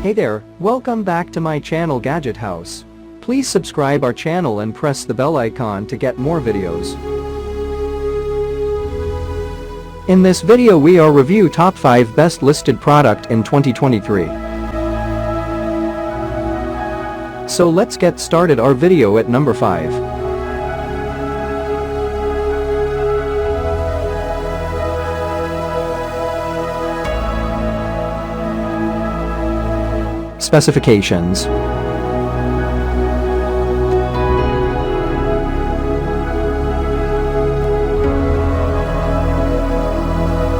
Hey there, welcome back to my channel Gadget House. Please subscribe our channel and press the bell icon to get more videos. In this video we are review top 5 best listed product in 2023. So let's get started our video at number 5. Specifications.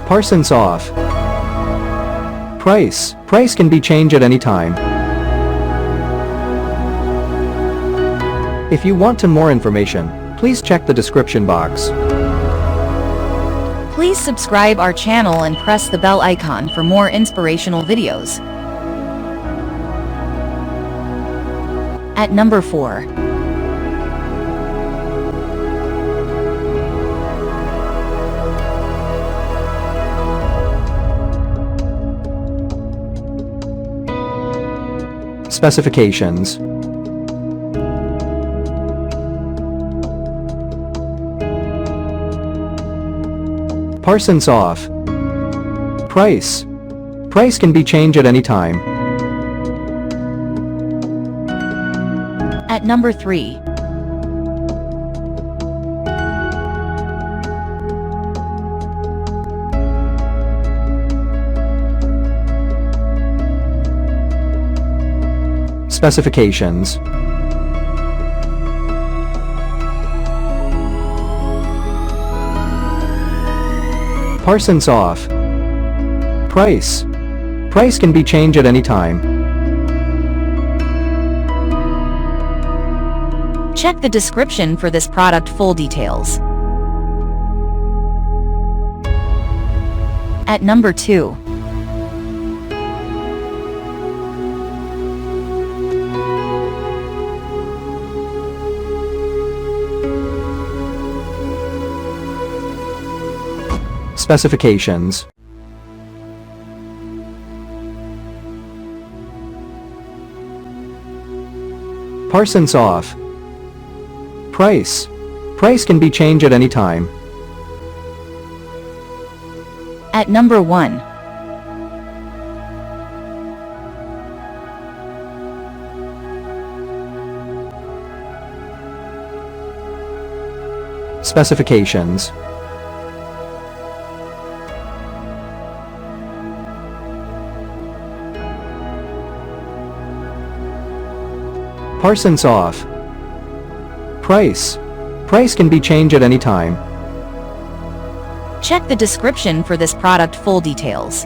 Parsons off. Price can be changed at any time. If you want to more information, please check the description box. Please subscribe our channel and press the bell icon for more inspirational videos. At number 4. Specifications. Parsons off. Price can be changed at any time. At number 3. Specifications. Parsons off. Price can be changed at any time. Check the description for this product full details. At number 2. Specifications. Parsons off. Price can be changed at any time. At number 1. Specifications. Parsons off. Price can be changed at any time. Check the description for this product full details.